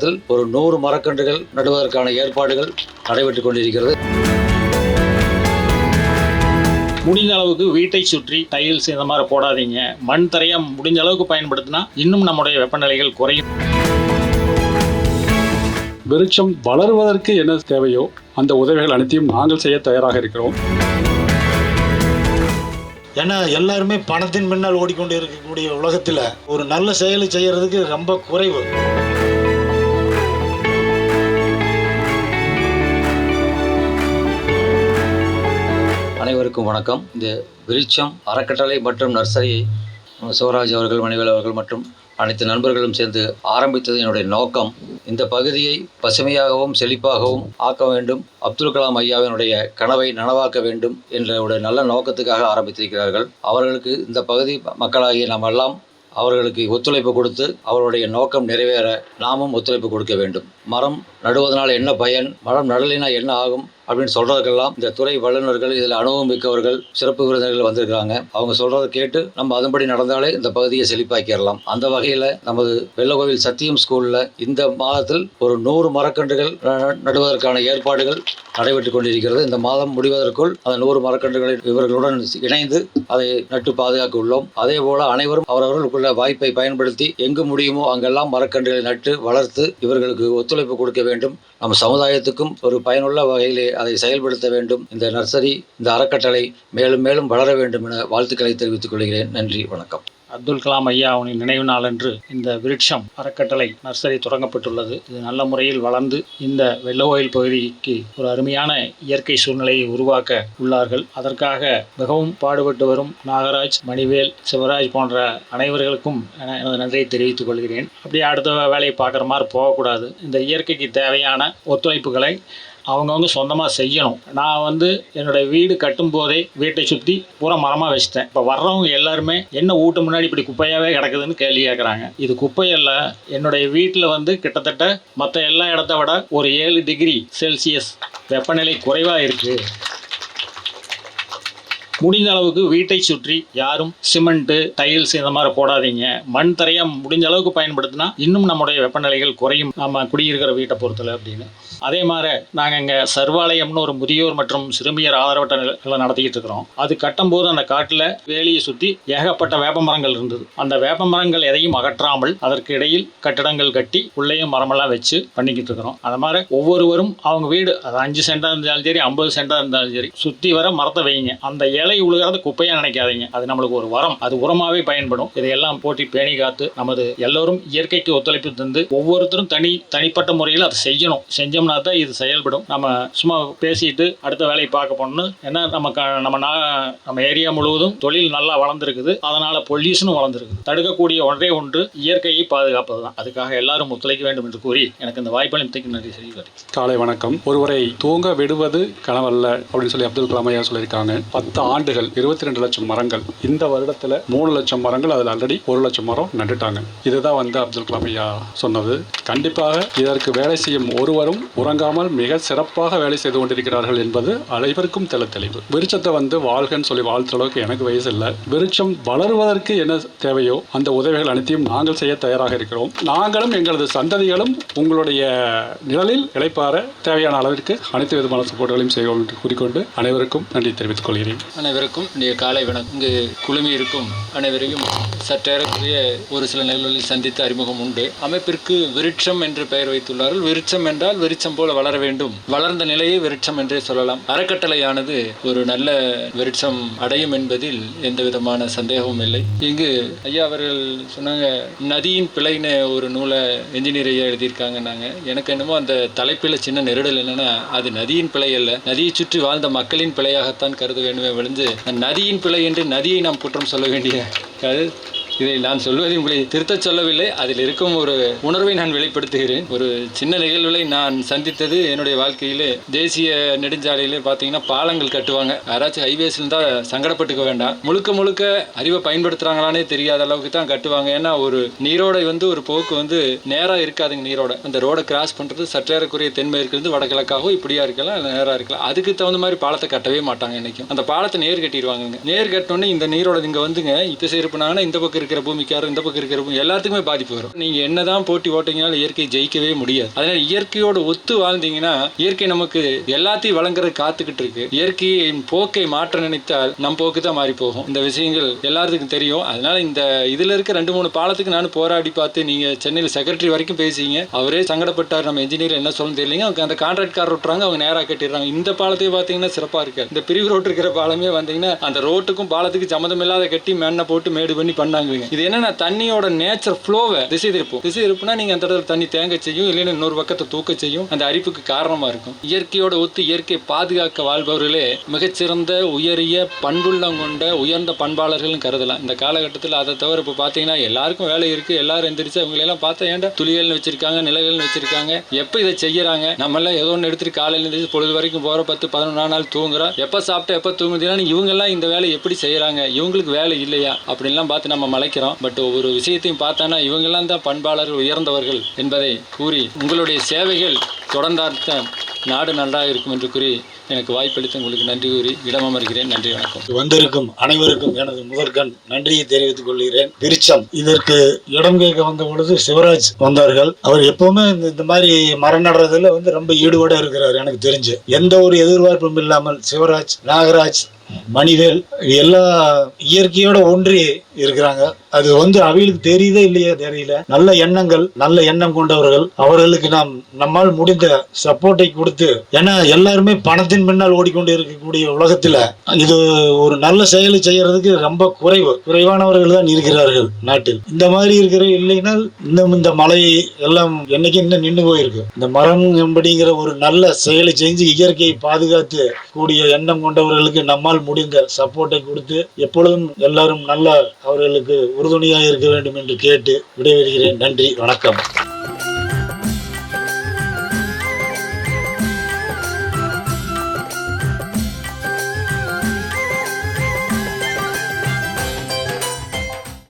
மாதத்தில் ஒரு 100 மரக்கன்றுகள் நடுவதற்கான ஏற்பாடுகள் நடைபெற்றுக் கொண்டிருக்கிறது. முடிஞ்ச அளவுக்கு வீட்டை சுற்றி டைல்ஸ் இந்த மாதிரி போடாதீங்க. மண் தரையை முடிஞ்ச அளவுக்கு பயன்படுத்தினா இன்னும் நம்முடைய வெப்பநிலைகள் குறையும். விருட்சம் வளருவதற்கு என்ன தேவையோ அந்த உதவிகள் அனைத்தையும் நாங்கள் செய்ய தயாராக இருக்கிறோம். ஏன்னா எல்லாருமே பணத்தின் பின்னால் ஓடிக்கொண்டு இருக்கக்கூடிய உலகத்தில் ஒரு நல்ல செயலை செய்யறதுக்கு ரொம்ப குறைவு. அனைவருக்கும் வணக்கம். இந்த விருட்சம் அறக்கட்டளை மற்றும் நர்சரியை சிவராஜ் அவர்கள், மணிவேல் அவர்கள் மற்றும் அனைத்து நண்பர்களும் சேர்ந்து ஆரம்பித்தது என்னுடைய நோக்கம். இந்த பகுதியை பசுமையாகவும் செழிப்பாகவும் ஆக்க வேண்டும், அப்துல் கலாம் ஐயாவினுடைய கனவை நனவாக்க வேண்டும் என்ற ஒரு நல்ல நோக்கத்துக்காக ஆரம்பித்திருக்கிறார்கள். அவர்களுக்கு இந்த பகுதி மக்களாகிய நாம் எல்லாம் அவர்களுக்கு ஒத்துழைப்பு கொடுத்து அவருடைய நோக்கம் நிறைவேற நாமும் ஒத்துழைப்பு கொடுக்க வேண்டும். மரம் நடுவதனால் என்ன பயன், மரம் நடலினா என்ன ஆகும் அப்படின்னு சொல்றதுக்கெல்லாம் இந்த துறை வல்லுநர்கள், இதில் அனுபவம் மிக்கவர்கள், சிறப்பு விருந்தினர்கள் வந்திருக்கிறாங்க. அவங்க சொல்றதை கேட்டு நம்ம அதன்படி நடந்தாலே இந்த பகுதியை செழிப்பாக்கிடலாம். அந்த வகையில் நமது வெள்ளகோவில் சத்தியம் ஸ்கூல்ல இந்த மாதத்தில் ஒரு 100 மரக்கன்றுகள் நடுவதற்கான ஏற்பாடுகள் நடைபெற்றுக் கொண்டிருக்கிறது. இந்த மாதம் முடிவதற்குள் அந்த 100 மரக்கன்றுகளை இவர்களுடன் இணைந்து அதை நட்டு பாதுகாக்க உள்ளோம். அதே போல அனைவரும் அவரவர்களுக்குள்ள வாய்ப்பை பயன்படுத்தி எங்கு முடியுமோ அங்கெல்லாம் மரக்கன்றுகளை நட்டு வளர்த்து இவர்களுக்கு ஒத்துழைப்பு கொடுக்க வேண்டும். நம்ம சமுதாயத்துக்கும் ஒரு பயனுள்ள வகையிலே அதை செயல்படுத்த வேண்டும். இந்த நர்சரி, இந்த அறக்கட்டளை மேலும் மேலும் வளர வேண்டும் என வாழ்த்துக்களை தெரிவித்துக் கொள்கிறேன். நன்றி, வணக்கம். அப்துல் கலாம் ஐயா அவனின் நினைவு நாளன்று இந்த விருட்சம் அறக்கட்டளை நர்சரி தொடங்கப்பட்டுள்ளது. இது நல்ல முறையில் வளர்ந்து இந்த வெள்ளகோவில் பகுதிக்கு ஒரு அருமையான இயற்கை சூழ்நிலையை உருவாக்க உள்ளார்கள். அதற்காக மிகவும் பாடுபட்டு வரும் நாகராஜ், மணிவேல், சிவராஜ் போன்ற அனைவர்களுக்கும் எனது நன்றியை தெரிவித்துக் கொள்கிறேன். அப்படியே அடுத்த வேலையை பார்க்குற மாதிரி போகக்கூடாது. இந்த இயற்கைக்கு தேவையான ஒத்துழைப்புகளை அவங்கவுங்க சொந்தமாக செய்யணும். நான் என்னுடைய வீடு கட்டும் போதே வீட்டை சுற்றி பூரா மரமாக வச்சுட்டேன். இப்போ வர்றவங்க எல்லாருமே என்ன வீட்டு முன்னாடி இப்படி குப்பையாகவே கிடக்குதுன்னு கேள்வி கேட்குறாங்க. இது குப்பையல்ல. என்னுடைய வீட்டில் கிட்டத்தட்ட மற்ற எல்லா இடத்த விட ஒரு 7 டிகிரி செல்சியஸ் வெப்பநிலை குறைவாக இருக்குது. முடிஞ்ச அளவுக்கு வீட்டை சுற்றி யாரும் சிமெண்ட்டு, டைல்ஸ் இந்த மாதிரி போடாதீங்க. மண் தரையை முடிஞ்ச அளவுக்கு பயன்படுத்தினா இன்னும் நம்முடைய வெப்பநிலைகள் குறையும், நம்ம குடியிருக்கிற வீட்டை பொறுத்தல அப்படின்னு. அதே மாதிரி நாங்கள் இங்கே சர்வாலயம்னு ஒரு முதியோர் மற்றும் சிறுமியர் ஆதரவற்ற நிலைகளை நடத்திக்கிட்டு இருக்கிறோம். அது கட்டும்போது அந்த காட்டில் வேலியை சுற்றி ஏகப்பட்ட வேப்ப மரங்கள் இருந்தது. அந்த வேப்ப மரங்கள் எதையும் அகற்றாமல் அதற்கு இடையில் கட்டிடங்கள் கட்டி உள்ளேயும் மரமெல்லாம் வச்சு பண்ணிக்கிட்டு இருக்கிறோம். அது மாதிரி ஒவ்வொருவரும் அவங்க வீடு, அது 5 சென்டாக இருந்தாலும் சரி, 50 சென்டாக இருந்தாலும் சரி, சுற்றி வர மரத்தை வைங்க. அந்த இலை உழுகிறது குப்பையா நினைக்காதீங்க. அது நம்மளுக்கு ஒரு வரம், அது உரமாவே பயன்படும். இதையெல்லாம் போட்டி பேணி காத்து நமது எல்லோரும் இயற்கைக்கு ஒத்துழைப்பு தந்து ஒவ்வொருத்தரும் தனிப்பட்ட முறையில் அதை செய்யணும். செஞ்சோம்னா தான் இது செயல்படும். நம்ம சும்மா பேசிட்டு அடுத்த வேலையை பார்க்க போனோம்னு ஏன்னா நம்ம ஏரியா முழுவதும் தொழில் நல்லா வளர்ந்துருக்குது. அதனால பொல்யூஷனும் வளர்ந்துருக்குது. தடுக்கக்கூடிய ஒன்று இயற்கையை பாதுகாப்பது தான். அதுக்காக எல்லாரும் ஒத்துழைக்க வேண்டும் என்று கூறி எனக்கு இந்த வாய்ப்பளித்தமைக்கு நன்றி செய்கிறேன். காலை வணக்கம். ஒருவரை தூங்க விடுவது கனவல்ல அப்படின்னு சொல்லி அப்துல் கலாம் ஐயா சொல்லியிருக்காங்க. 10 ஆண்டுகள் 22 லட்சம் மரங்கள். இந்த வருடத்துல 3 லட்சம் மரங்கள், அதில் ஆல்ரெடி 1 லட்சம் மரம் நட்டுட்டாங்க. இதுதான் அப்துல் கலாம் ஐயா சொன்னது. கண்டிப்பாக இதற்கு வேலை செய்யும் ஒருவரும் உறங்காமல் மிக சிறப்பாக வேலை செய்து கொண்டிருக்கிறார்கள் என்பது அனைவருக்கும் தெளிவு. விருட்சத்தை வாழ்கன்னு சொல்லி வாழ்த்துற அளவுக்கு எனக்கு வயசு இல்லை. விருட்சம் வளருவதற்கு என்ன தேவையோ அந்த உதவிகள் அனைத்தையும் நாங்கள் செய்ய தயாராக இருக்கிறோம். நாங்களும் எங்களது சந்ததிகளும் உங்களுடைய நிழலில் இளைப்பாற தேவையான அளவிற்கு அனைத்து விதமான சப்போர்ட்டுகளையும் செய்வோம் என்று கூறிக்கொண்டு அனைவருக்கும் நன்றி தெரிவித்துக் கொள்கிறேன். அனைவருக்கும் காலை வணக்கம். இங்கு குழுமி இருக்கும் அனைவரையும் சற்றேறக்குரிய ஒரு சில நிகழ்வுகளில் சந்தித்து அறிமுகம் உண்டு. அமைப்பிற்கு விருட்சம் என்று பெயர் வைத்துள்ளார்கள். விருட்சம் என்றால் விருட்சம் போல வளர வேண்டும். வளர்ந்த நிலையை விருட்சம் என்றே சொல்லலாம். அறக்கட்டளையானது ஒரு நல்ல விருட்சம் அடையும் என்பதில் எந்த விதமான சந்தேகமும் இல்லை. இங்கு ஐயா அவர்கள் சொன்னாங்க, நதியின் பிழைன்னு ஒரு நூலை என்ஜினியர் ஐயா எழுதியிருக்காங்கன்னாங்க. எனக்கு என்னமோ அந்த தலைப்பில் சின்ன நெருடல் என்னன்னா, அது நதியின் பிழை அல்ல, நதியை சுற்றி வாழ்ந்த மக்களின் பிழையாகத்தான் கருத வேண்டுமே விழுந்து நதியின் பிழை என்று நதியை நாம் குற்றம் சொல்ல வேண்டிய இதை நான் சொல்வதை உங்களை திருத்தச் சொல்லவில்லை. அதில் இருக்கும் ஒரு உணர்வை நான் வெளிப்படுத்துகிறேன். ஒரு சின்ன நிகழ்வுகளை நான் சந்தித்தது என்னுடைய வாழ்க்கையிலே. தேசிய நெடுஞ்சாலையிலே பார்த்தீங்கன்னா பாலங்கள் கட்டுவாங்க. யாராச்சும் ஹைவேஸ்ல இருந்தால் சங்கடப்பட்டுக்க வேண்டாம். முழுக்க அறிவை பயன்படுத்துறாங்களானே தெரியாத அளவுக்கு தான் கட்டுவாங்க. ஏன்னா ஒரு நீரோடை ஒரு போக்கு நேராக இருக்காதுங்க. நீரோட அந்த ரோடை கிராஸ் பண்ணுறது சற்றேறக்குரிய தென்மேற்கிலிருந்து வடகிழக்காகவும் இப்படியா இருக்கலாம், நேராக இருக்கலாம். அதுக்கு தகுந்த மாதிரி பாலத்தை கட்டவே மாட்டாங்க. என்னைக்கும் அந்த பாலத்தை நேர் கட்டிடுவாங்க. நேர் கட்டினோடனே இந்த நீரோட இங்கே இந்த சைடு போனாங்கன்னா இந்த பக்கம் இருக்கிற பூமிக்காரர் இந்த பக்கம் இருக்கிற பூமி எல்லாத்துக்குமே பாதிப்பு வரும். நீங்க என்னதான் போட்டி ஓட்டிங்கனாலும் இயற்கை ஜெயிக்கவே முடியாது. அதனால இயற்கையோட ஒத்து வாழ்ந்தீங்கன்னா இயற்கை நமக்கு எல்லாத்தையும் வழங்குறது காத்துக்கிட்டு இருக்கு. இயற்கையின் போக்கை மாற்ற நினைத்தால் நம் போக்கு தான் மாறி போகும். இந்த விஷயங்கள் எல்லாத்துக்கும் தெரியும். அதனால இந்த இதுல இருக்க 2-3 பாலத்துக்கு நான் போராடி பார்த்து, நீங்க சென்னையில் செக்ரட்டரி வரைக்கும் பேசிங்க, அவரே சங்கடப்பட்டார். நம்ம இன்ஜினியர் என்ன சொல்ல தெரியலங்க, அவங்க அந்த கான்ட்ராக்ட் கார் விட்டுறாங்க, அவங்க நேராக கட்டிடுறாங்க. இந்த பாலத்தையே பார்த்தீங்கன்னா சிறப்பா இருக்கு. இந்த பிரிவு ரோடு இருக்கிற பாலமே வந்தீங்கன்னா அந்த ரோட்டுக்கும் பாலத்துக்கும் சம்மந்தம் இல்லாத கட்டி மேண்ணை போட்டு மேடு பண்ணி பண்ணாங்க. இது என்னன்னா தண்ணியோட நேச்சர் ஃப்ளோவை திசை திருப்புனா நீங்க அந்த இடத்துல தண்ணி தேங்க செய்யும், இல்லைன்னா இன்னொரு பக்கத்தை தூக்க செய்யும். அந்த அரிப்புக்கு காரணமா இருக்கும். இயற்கையோட ஒத்து இயற்கை பாதுகாக்க வாழ்பவர்களே மிகச்சிறந்த உயரிய பண்புள்ளம் கொண்ட உயர்ந்த பண்பாளர்கள் கருதலாம் இந்த காலகட்டத்தில். அதை தவிர இப்போ பார்த்தீங்கன்னா எல்லாருக்கும் வேலை இருக்கு, எல்லாரும் எந்திரிச்சு அவங்களெல்லாம் பார்த்தா ஏன்டா துளிகள்னு வச்சிருக்காங்க, நிலைகள்னு வச்சிருக்காங்க, எப்போ இதை செய்யறாங்க? நம்ம எல்லாம் ஏதோ ஒன்று எடுத்துட்டு காலையில் எழுந்திரிச்சு பொழுது வரைக்கும் போற 10-11 நாள் தூங்குறோம், எப்போ சாப்பிட்டா எப்போ தூங்குதுன்னா இவங்க எல்லாம் இந்த வேலை எப்படி செய்யறாங்க, இவங்களுக்கு வேலை இல்லையா அப்படின்லாம் பார்த்து நம்ம மலைக்கிறோம். பட் ஒவ்வொரு விஷயத்தையும் பார்த்தானா இவங்கெல்லாம் தான் பண்பாளர்கள், உயர்ந்தவர்கள் என்பதை கூறி உங்களுடைய சேவைகள் தொடர்ந்தார்த்த நாடு நன்றாக இருக்கும் என்று கூறி எனக்கு வாய்ப்பளித்து உங்களுக்கு நன்றி கூறி இடமமர்கிறேன். நன்றி, வணக்கம். வந்திருக்கும் அனைவருக்கும் எனது முதற்கண் நன்றியை தெரிவித்துக் கொள்கிறேன். விருட்சம் இதற்கு இடம் கேட்க வந்த பொழுது சிவராஜ் வந்தார்கள். அவர் எப்பவுமே இந்த மாதிரி மரம் நடுறதுல ரொம்ப ஈடுபாடா இருக்கிறார். எனக்கு தெரிஞ்சு எந்த ஒரு எதிர்பார்ப்பும் இல்லாமல் சிவராஜ், நாகராஜ், மணிவேல் எல்லா இயற்கையோட ஒன்றி இருக்கிறாங்க. அது அவங்களுக்கு தெரியுதே இல்லையே தெரியல. நல்ல எண்ணங்கள், நல்ல எண்ணம் கொண்டவர்கள். அவர்களுக்கு நம்மால் முடிந்த சப்போர்ட்டை கொடுத்து, ஏன்னா எல்லாருமே பணத்தின் பின்னால் ஓடிக்கொண்டு இருக்கக்கூடிய உலகத்துல இது ஒரு நல்ல செயலை செய்யறதுக்கு ரொம்ப குறைவானவர்கள் தான் இருக்கிறார்கள் நாட்டில். இந்த மாதிரி இருக்கிற இல்லைன்னா இன்னும் இந்த மழை எல்லாம் என்னைக்கு இன்னும் நின்று போயிருக்கு. இந்த மரம் அப்படிங்கிற ஒரு நல்ல செயலை செஞ்சு இயற்கையை பாதுகாத்து கூடிய எண்ணம் கொண்டவர்களுக்கு நம்மால் முடிந்த சப்போர்ட்டை கொடுத்து எப்பொழுதும் எல்லாரும் நல்ல அவர்களுக்கு உறுதுணையாக இருக்க வேண்டும் என்று கேட்டு விடைபெறுகிறேன். நன்றி, வணக்கம்.